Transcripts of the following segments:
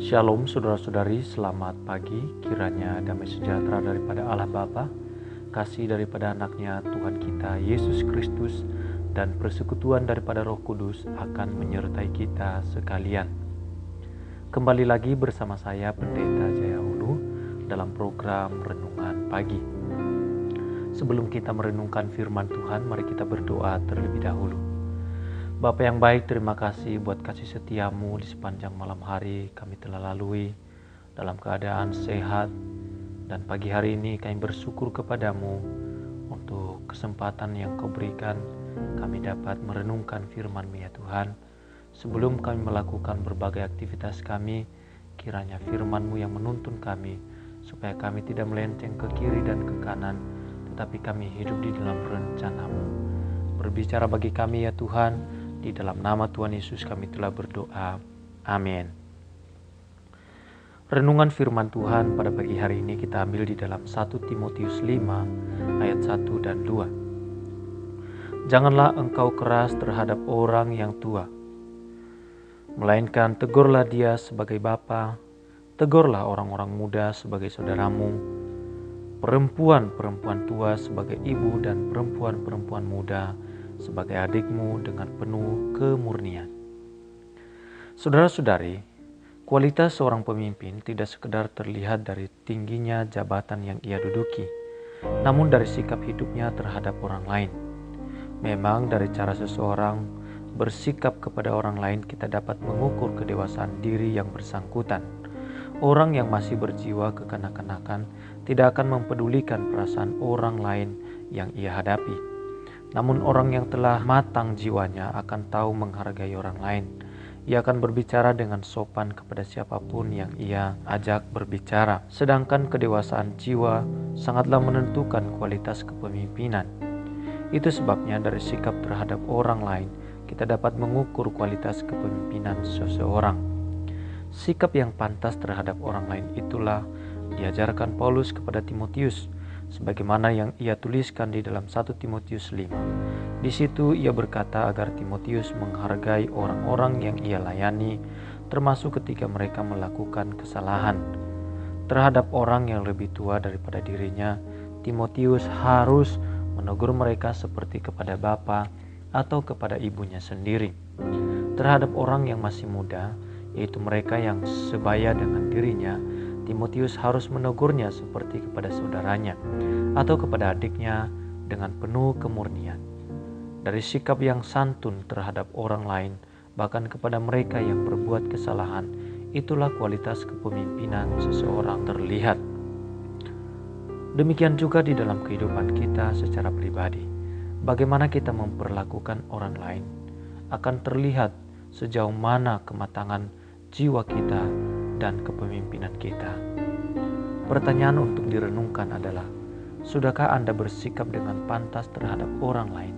Shalom saudara-saudari, selamat pagi. Kiranya damai sejahtera daripada Allah Bapa, kasih daripada anaknya Tuhan kita Yesus Kristus, dan persekutuan daripada Roh Kudus akan menyertai kita sekalian. Kembali lagi bersama saya Pendeta Jaya Ulu dalam program Renungan Pagi. Sebelum kita merenungkan firman Tuhan, mari kita berdoa terlebih dahulu. Bapa yang baik, terima kasih buat kasih setiamu di sepanjang malam hari kami telah lalui dalam keadaan sehat. Dan pagi hari ini kami bersyukur kepadamu untuk kesempatan yang kau berikan kami dapat merenungkan firman-Mu ya Tuhan. Sebelum kami melakukan berbagai aktivitas kami, kiranya firman-Mu yang menuntun kami supaya kami tidak melenceng ke kiri dan ke kanan, tetapi kami hidup di dalam rencana-Mu. Berbicara bagi kami ya Tuhan. Di dalam nama Tuhan Yesus kami telah berdoa. Amin. Renungan firman Tuhan pada pagi hari ini kita ambil di dalam 1 Timotius 5 ayat 1 dan 2. Janganlah engkau keras terhadap orang yang tua, melainkan tegurlah dia sebagai bapa, tegurlah orang-orang muda sebagai saudaramu, perempuan-perempuan tua sebagai ibu, dan perempuan-perempuan muda sebagai adikmu dengan penuh kemurnian. Saudara-saudari, kualitas seorang pemimpin tidak sekedar terlihat dari tingginya jabatan yang ia duduki, namun dari sikap hidupnya terhadap orang lain. Memang dari cara seseorang bersikap kepada orang lain kita dapat mengukur kedewasaan diri yang bersangkutan. Orang yang masih berjiwa kekanak-kanakan tidak akan mempedulikan perasaan orang lain yang ia hadapi. Namun orang yang telah matang jiwanya akan tahu menghargai orang lain. Ia akan berbicara dengan sopan kepada siapapun yang ia ajak berbicara. Sedangkan kedewasaan jiwa sangatlah menentukan kualitas kepemimpinan. Itu sebabnya dari sikap terhadap orang lain kita dapat mengukur kualitas kepemimpinan seseorang. Sikap yang pantas terhadap orang lain itulah diajarkan Paulus kepada Timotius, sebagaimana yang ia tuliskan di dalam 1 Timotius 5. Di situ ia berkata agar Timotius menghargai orang-orang yang ia layani, termasuk ketika mereka melakukan kesalahan. Terhadap orang yang lebih tua daripada dirinya, Timotius harus menegur mereka seperti kepada bapa atau kepada ibunya sendiri. Terhadap orang yang masih muda, yaitu mereka yang sebaya dengan dirinya, Timotius harus menegurnya seperti kepada saudaranya atau kepada adiknya dengan penuh kemurnian. Dari sikap yang santun terhadap orang lain, bahkan kepada mereka yang berbuat kesalahan, itulah kualitas kepemimpinan seseorang terlihat. Demikian juga di dalam kehidupan kita secara pribadi. Bagaimana kita memperlakukan orang lain akan terlihat sejauh mana kematangan jiwa kita dan kepemimpinan kita. Pertanyaan untuk direnungkan adalah, sudahkah Anda bersikap dengan pantas terhadap orang lain?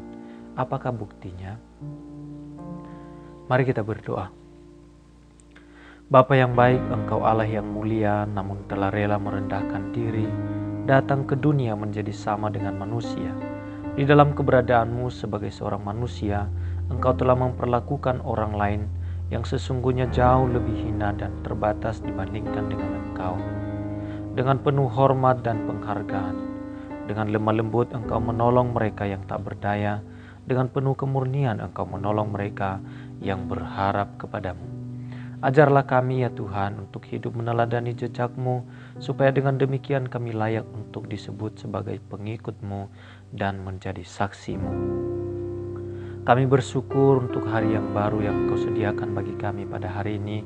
Apakah buktinya? Mari kita berdoa. Bapa yang baik, Engkau Allah yang mulia, namun telah rela merendahkan diri, datang ke dunia menjadi sama dengan manusia. Di dalam keberadaanmu sebagai seorang manusia, Engkau telah memperlakukan orang lain yang sesungguhnya jauh lebih hina dan terbatas dibandingkan dengan Engkau. Dengan penuh hormat dan penghargaan, dengan lemah lembut Engkau menolong mereka yang tak berdaya, dengan penuh kemurnian Engkau menolong mereka yang berharap kepadamu. Ajarlah kami ya Tuhan untuk hidup meneladani jejak-Mu, supaya dengan demikian kami layak untuk disebut sebagai pengikut-Mu dan menjadi saksi-Mu. Kami bersyukur untuk hari yang baru yang Engkau sediakan bagi kami pada hari ini.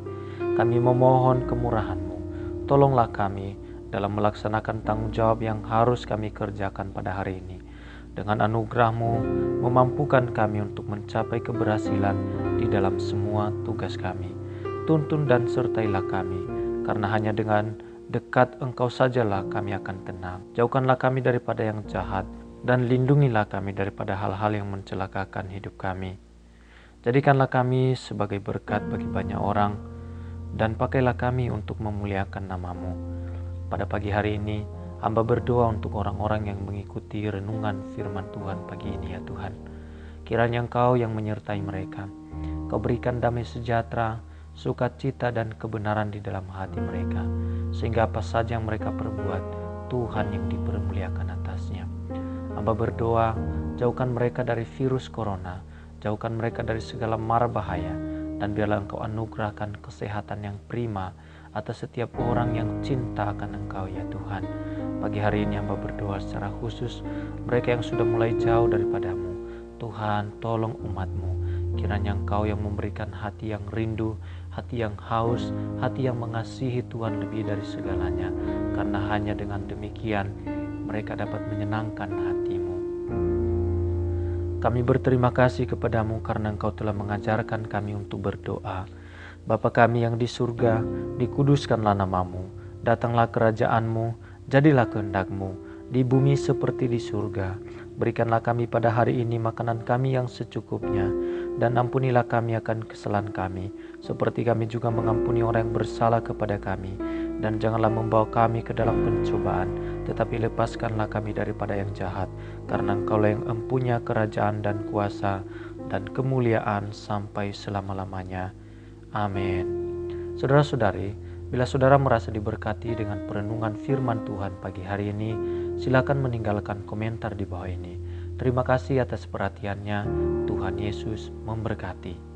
Kami memohon kemurahan-Mu. Tolonglah kami dalam melaksanakan tanggung jawab yang harus kami kerjakan pada hari ini. Dengan anugerah-Mu, memampukan kami untuk mencapai keberhasilan di dalam semua tugas kami. Tuntun dan sertailah kami, karena hanya dengan dekat Engkau sajalah kami akan tenang. Jauhkanlah kami daripada yang jahat, dan lindungilah kami daripada hal-hal yang mencelakakan hidup kami. Jadikanlah kami sebagai berkat bagi banyak orang, dan pakailah kami untuk memuliakan nama-Mu. Pada pagi hari ini, hamba berdoa untuk orang-orang yang mengikuti renungan firman Tuhan pagi ini ya Tuhan. Kiranya Engkau yang menyertai mereka. Kau berikan damai sejahtera, sukacita dan kebenaran di dalam hati mereka, sehingga apa saja yang mereka perbuat, Tuhan yang dipermuliakan atasnya. Hamba berdoa, jauhkan mereka dari virus corona, jauhkan mereka dari segala mara bahaya, dan biarlah Engkau anugerahkan kesehatan yang prima atas setiap orang yang cinta akan Engkau ya Tuhan. Pagi hari ini hamba berdoa secara khusus mereka yang sudah mulai jauh daripadamu. Tuhan, tolong umat-Mu. Kiranya Engkau yang memberikan hati yang rindu, hati yang haus, hati yang mengasihi Tuhan lebih dari segalanya. Karena hanya dengan demikian mereka dapat menyenangkan hati-Mu. Kami berterima kasih kepadamu karena Engkau telah mengajarkan kami untuk berdoa. Bapa kami yang di surga, dikuduskanlah nama-Mu. Datanglah kerajaan-Mu, jadilah kehendak-Mu, di bumi seperti di surga. Berikanlah kami pada hari ini makanan kami yang secukupnya, dan ampunilah kami akan kesalahan kami, seperti kami juga mengampuni orang yang bersalah kepada kami. Dan janganlah membawa kami ke dalam pencobaan, tetapi lepaskanlah kami daripada yang jahat, karena Engkaulah yang empunya kerajaan dan kuasa dan kemuliaan sampai selama-lamanya. Amin. Saudara-saudari, bila saudara merasa diberkati dengan perenungan firman Tuhan pagi hari ini, silakan meninggalkan komentar di bawah ini. Terima kasih atas perhatiannya. Tuhan Yesus memberkati.